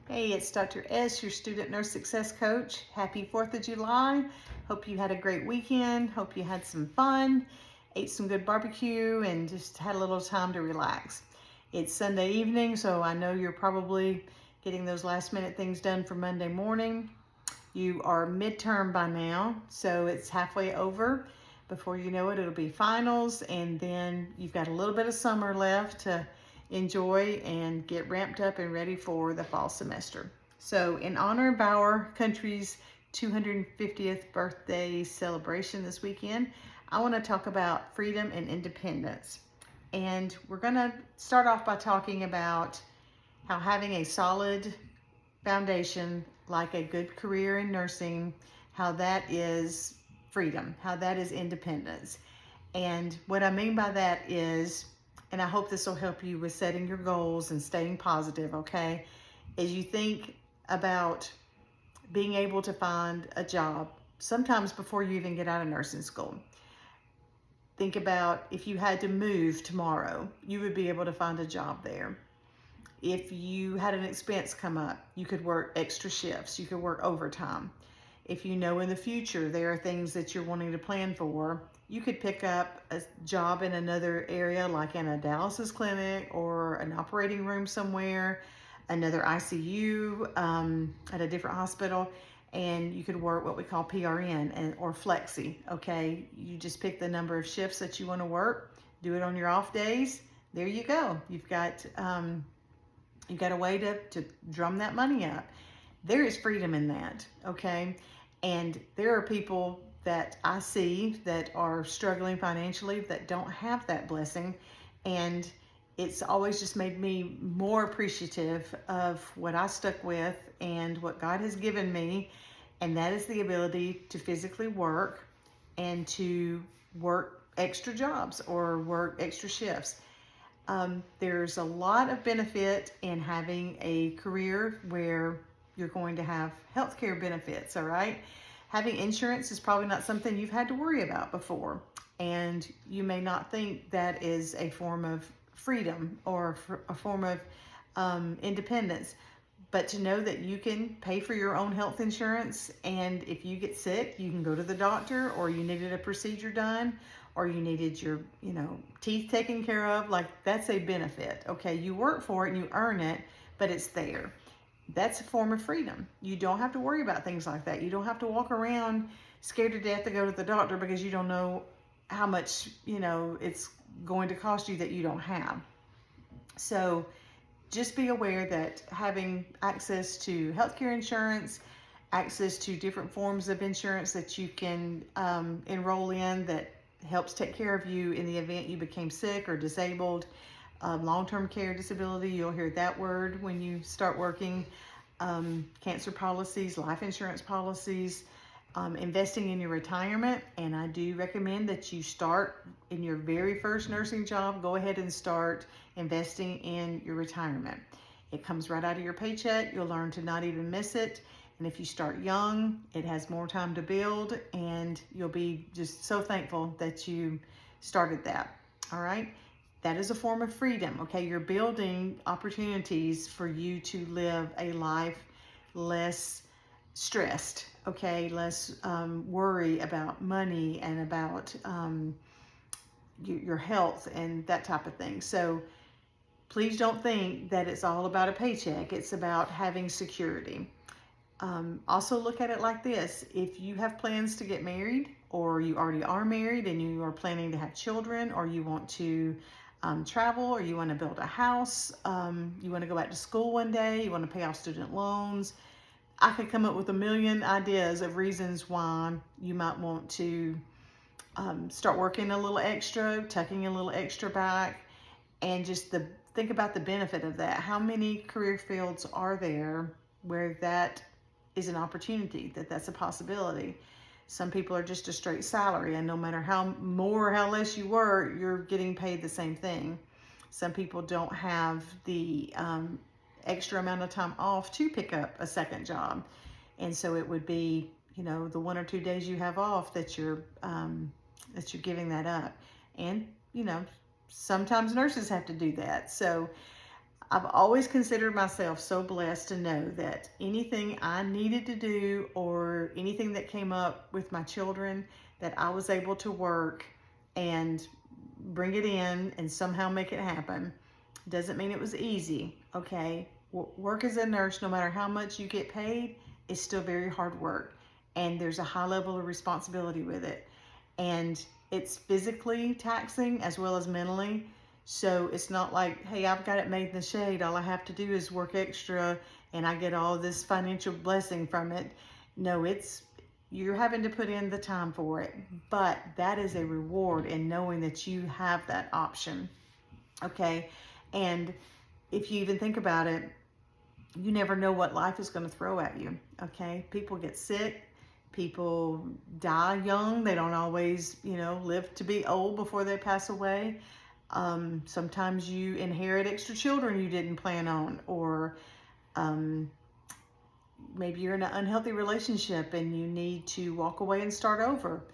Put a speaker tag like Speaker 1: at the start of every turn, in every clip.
Speaker 1: Hey, it's Dr. S, your student nurse success coach. Happy 4th of July. Hope you had a great weekend. Hope you had some fun, ate some good barbecue, and just had a little time to relax. It's Sunday evening, so I know you're probably getting those last minute things done for Monday morning. You are midterm by now, so it's halfway over. Before you know it, it'll be finals, and then you've got a little bit of summer left to enjoy and get ramped up and ready for the fall semester. So, in honor of our country's 250th birthday celebration this weekend, I want to talk about freedom and independence. And we're going to start off by talking about how having a solid foundation, like a good career in nursing, how that is freedom, how that is independence. And what I mean by that is, and I hope this will help you with setting your goals and staying positive, okay? As you think about being able to find a job, sometimes before you even get out of nursing school. Think about if you had to move tomorrow, you would be able to find a job there. If you had an expense come up, you could work extra shifts, you could work overtime. If you know in the future there are things that you're wanting to plan for, you could pick up a job in another area, like in a dialysis clinic or an operating room somewhere, another ICU at a different hospital, and you could work what we call PRN or flexi, okay? You just pick the number of shifts that you want to work, do it on your off days. There you go. You've got a way to drum that money up. There is freedom in that, okay? And there are people that I see that are struggling financially that don't have that blessing. And it's always just made me more appreciative of what I stuck with and what God has given me. And that is the ability to physically work and to work extra jobs or work extra shifts. There's a lot of benefit in having a career where you're going to have healthcare benefits, all right? Having insurance is probably not something you've had to worry about before, and you may not think that is a form of freedom or a form of independence, but to know that you can pay for your own health insurance, and if you get sick, you can go to the doctor, or you needed a procedure done, or you needed your, teeth taken care of, like that's a benefit. Okay, you work for it and you earn it, but it's there. That's a form of freedom. You don't have to worry about things like that. You don't have to walk around scared to death to go to the doctor because you don't know how much, it's going to cost you that you don't have. So just be aware that having access to healthcare insurance, access to different forms of insurance that you can enroll in that helps take care of you in the event you became sick or disabled. Long-term care disability, you'll hear that word when you start working. Cancer policies, life insurance policies, investing in your retirement. And I do recommend that you start in your very first nursing job, go ahead and start investing in your retirement. It comes right out of your paycheck. You'll learn to not even miss it. And if you start young, it has more time to build, and you'll be just so thankful that you started that. All right. That is a form of freedom. Okay. You're building opportunities for you to live a life less stressed, okay, less worry about money and about your health and that type of thing. So please don't think that it's all about a paycheck. It's about having security. Also look at it like this. If you have plans to get married, or you already are married and you are planning to have children, or you want to travel, or you want to build a house, you want to go back to school one day, you want to pay off student loans, I could come up with a million ideas of reasons why you might want to start working a little extra, tucking a little extra back, and just think about the benefit of that. How many career fields are there where that is an opportunity, that's a possibility? Some people are just a straight salary, and no matter how more or how less you work, you're getting paid the same thing. Some people don't have the extra amount of time off to pick up a second job, and so it would be, the 1 or 2 days you have off that you're giving that up. And sometimes nurses have to do that. So I've always considered myself so blessed to know that anything I needed to do or anything that came up with my children, that I was able to work and bring it in and somehow make it happen. Doesn't mean it was easy, okay? Work as a nurse, no matter how much you get paid, is still very hard work. And there's a high level of responsibility with it. And it's physically taxing as well as mentally. So it's not like, hey, I've got it made in the shade. All I have to do is work extra and I get all this financial blessing from it. No, you're having to put in the time for it. But that is a reward in knowing that you have that option. Okay. And if you even think about it, you never know what life is going to throw at you. Okay. People get sick. People die young. They don't always, live to be old before they pass away. Sometimes you inherit extra children you didn't plan on, or maybe you're in an unhealthy relationship and you need to walk away and start over.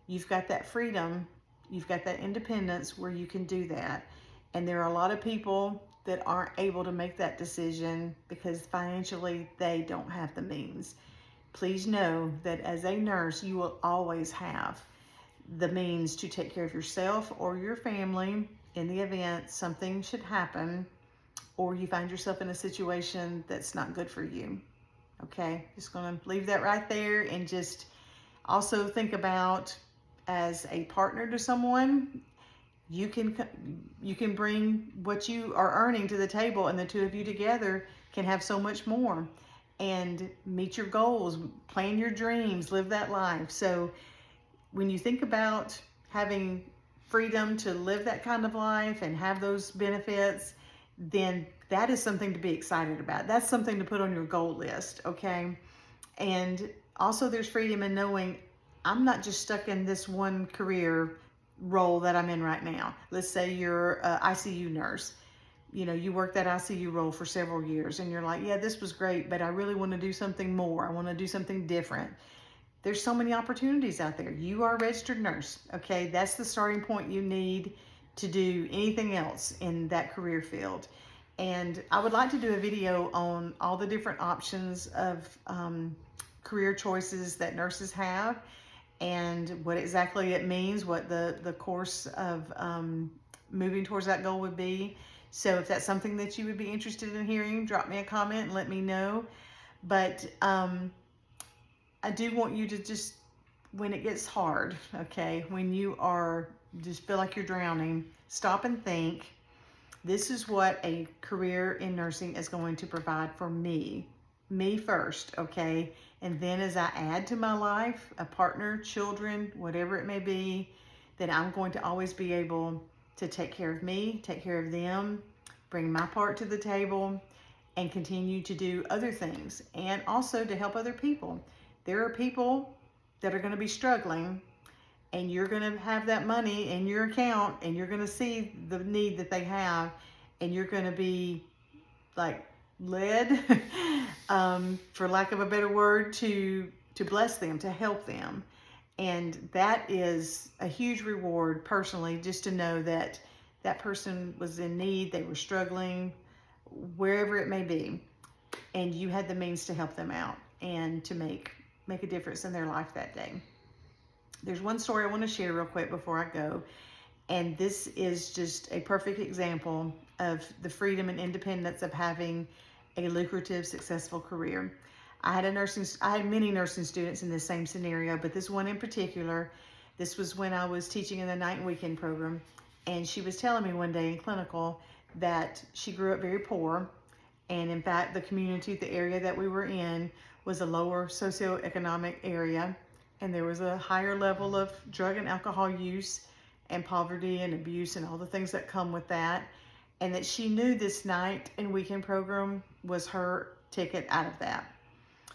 Speaker 1: You've got that freedom. You've got that independence where you can do that. And there are a lot of people that aren't able to make that decision because financially they don't have the means. Please know that as a nurse, you will always have the means to take care of yourself or your family in the event something should happen or you find yourself in a situation that's not good for you. Okay, just going to leave that right there, and just also think about, as a partner to someone, you can bring what you are earning to the table, and the two of you together can have so much more and meet your goals, plan your dreams, live that life. So when you think about having freedom to live that kind of life and have those benefits, then that is something to be excited about. That's something to put on your goal list, okay? And also there's freedom in knowing I'm not just stuck in this one career role that I'm in right now. Let's say you're an ICU nurse. You work that ICU role for several years and you're like, yeah, this was great, but I really want to do something more. I want to do something different. There's so many opportunities out there. You are a registered nurse, okay? That's the starting point you need to do anything else in that career field. And I would like to do a video on all the different options of career choices that nurses have and what exactly it means, what the course of moving towards that goal would be. So if that's something that you would be interested in hearing, drop me a comment and let me know. But I do want you to just, when it gets hard, okay, when you are just feel like you're drowning, stop and think, this is what a career in nursing is going to provide for me first, okay? And then as I add to my life, a partner, children, whatever it may be, then I'm going to always be able to take care of me, take care of them, bring my part to the table, and continue to do other things, and also to help other people. There are people that are going to be struggling, and you're going to have that money in your account, and you're going to see the need that they have, and you're going to be like led, for lack of a better word, to bless them, to help them. And that is a huge reward personally, just to know that that person was in need, they were struggling, wherever it may be, and you had the means to help them out and to make a difference in their life that day. There's one story I want to share real quick before I go, and this is just a perfect example of the freedom and independence of having a lucrative, successful career. I had many nursing students in this same scenario, but this one in particular, this was when I was teaching in the night and weekend program, and she was telling me one day in clinical that she grew up very poor, and in fact, the community, the area that we were in, was a lower socioeconomic area, and there was a higher level of drug and alcohol use and poverty and abuse and all the things that come with that, and that she knew this night and weekend program was her ticket out of that.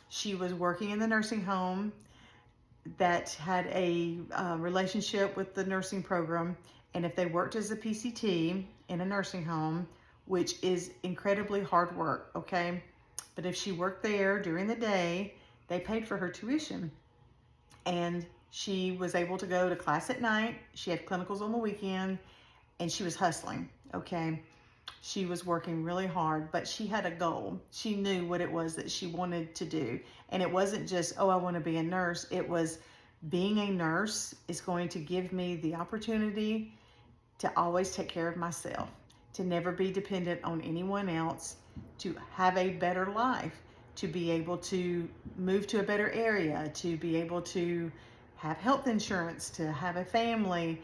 Speaker 1: She was working in the nursing home that had a relationship with the nursing program, and if they worked as a PCT in a nursing home, which is incredibly hard work, okay? But if she worked there during the day, they paid for her tuition. And she was able to go to class at night. She had clinicals on the weekend, and she was hustling, okay? She was working really hard, but she had a goal. She knew what it was that she wanted to do. And it wasn't just, oh, I want to be a nurse. It was, being a nurse is going to give me the opportunity to always take care of myself, to never be dependent on anyone else, to have a better life, to be able to move to a better area, to be able to have health insurance, to have a family,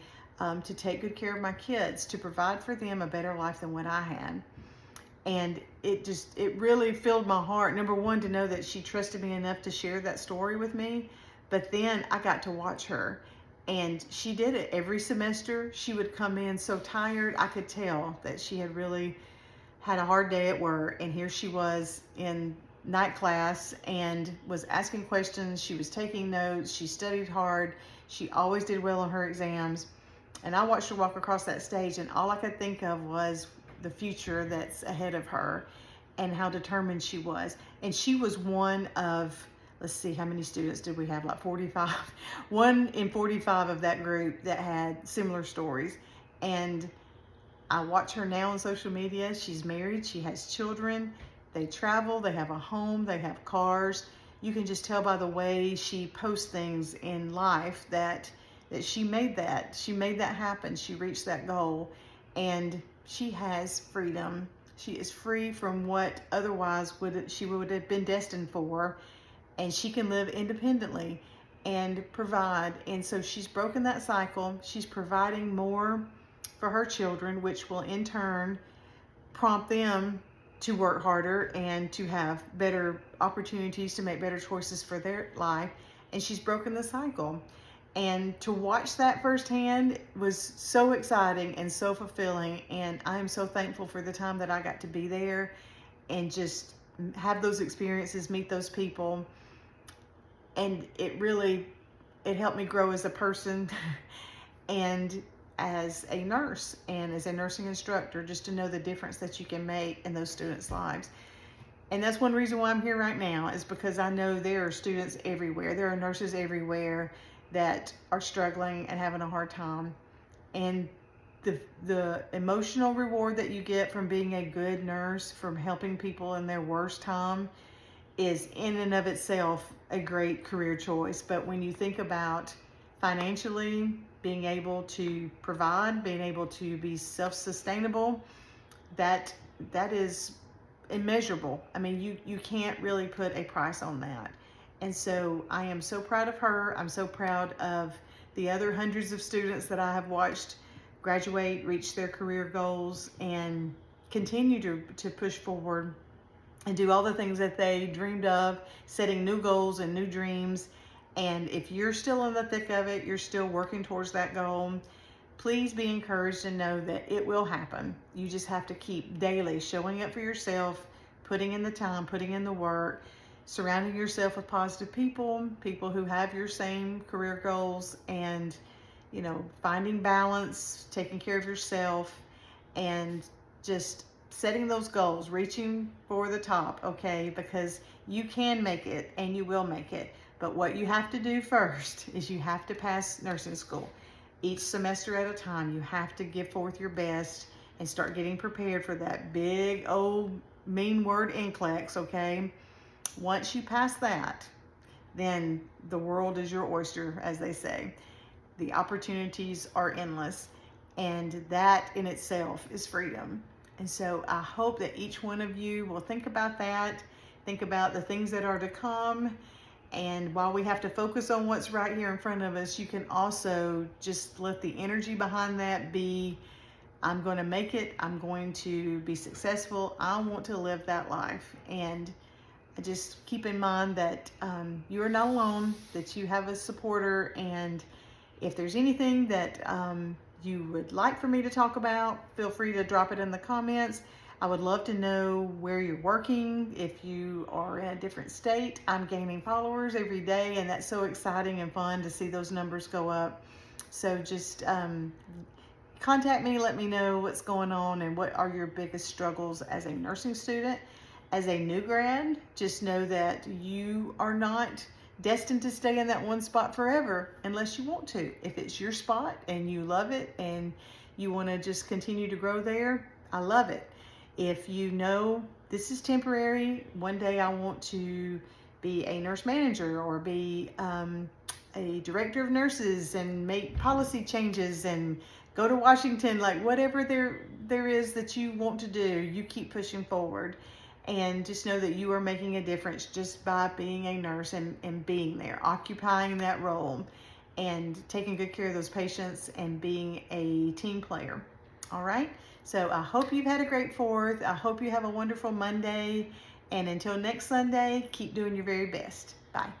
Speaker 1: to take good care of my kids, to provide for them a better life than what I had. And it really filled my heart. Number one, to know that she trusted me enough to share that story with me. But then I got to watch her. And she did it every semester. She would come in so tired. I could tell that she had really had a hard day at work. And here she was in night class and was asking questions. She was taking notes. She studied hard. She always did well on her exams. And I watched her walk across that stage, and all I could think of was the future that's ahead of her and how determined she was. And she was one of, let's see, how many students did we have? Like 45. One in 45 of that group that had similar stories. And I watch her now on social media. She's married, she has children, they travel, they have a home, they have cars. You can just tell by the way she posts things in life that she made that. She made that happen. She reached that goal, and she has freedom. She is free from what otherwise she would have been destined for, and she can live independently and provide. And so she's broken that cycle. She's providing more for her children, which will in turn prompt them to work harder and to have better opportunities to make better choices for their life. And she's broken the cycle. And to watch that firsthand was so exciting and so fulfilling. And I am so thankful for the time that I got to be there and just have those experiences, meet those people. And it helped me grow as a person and as a nurse and as a nursing instructor, just to know the difference that you can make in those students' lives. And that's one reason why I'm here right now, is because I know there are students everywhere. There are nurses everywhere that are struggling and having a hard time. And the emotional reward that you get from being a good nurse, from helping people in their worst time, is in and of itself a great career choice. But when you think about financially being able to provide, being able to be self-sustainable, that is immeasurable. I mean, you can't really put a price on that. And so I am so proud of her. I'm so proud of the other hundreds of students that I have watched graduate, reach their career goals, and continue to push forward and do all the things that they dreamed of, setting new goals and new dreams. And if you're still in the thick of it, you're still working towards that goal, please be encouraged and know that it will happen. You just have to keep daily showing up for yourself, putting in the time, putting in the work, surrounding yourself with positive people who have your same career goals, and finding balance, taking care of yourself, and just setting those goals, reaching for the top, okay? Because you can make it and you will make it. But what you have to do first is you have to pass nursing school. Each semester at a time, you have to give forth your best and start getting prepared for that big old mean word NCLEX, okay? Once you pass that, then the world is your oyster, as they say. The opportunities are endless, and that in itself is freedom. And so I hope that each one of you will think about that, think about the things that are to come. And while we have to focus on what's right here in front of us, you can also just let the energy behind that be, I'm going to make it, I'm going to be successful, I want to live that life. And just keep in mind that you are not alone, that you have a supporter. And if there's anything that you would like for me to talk about, feel free to drop it in the comments. I would love to know where you're working, if you are in a different state. I'm gaining followers every day, and that's so exciting and fun to see those numbers go up. So just contact me, let me know what's going on and what are your biggest struggles as a nursing student. As a new grad, just know that you are not destined to stay in that one spot forever unless you want to. If it's your spot and you love it and you want to just continue to grow there, I love it. If you know this is temporary, one day I want to be a nurse manager or be a director of nurses and make policy changes and go to Washington, like whatever there is that you want to do, you keep pushing forward. And just know that you are making a difference just by being a nurse and being there, occupying that role and taking good care of those patients and being a team player. All right. So I hope you've had a great 4th. I hope you have a wonderful Monday. And until next Sunday, keep doing your very best. Bye.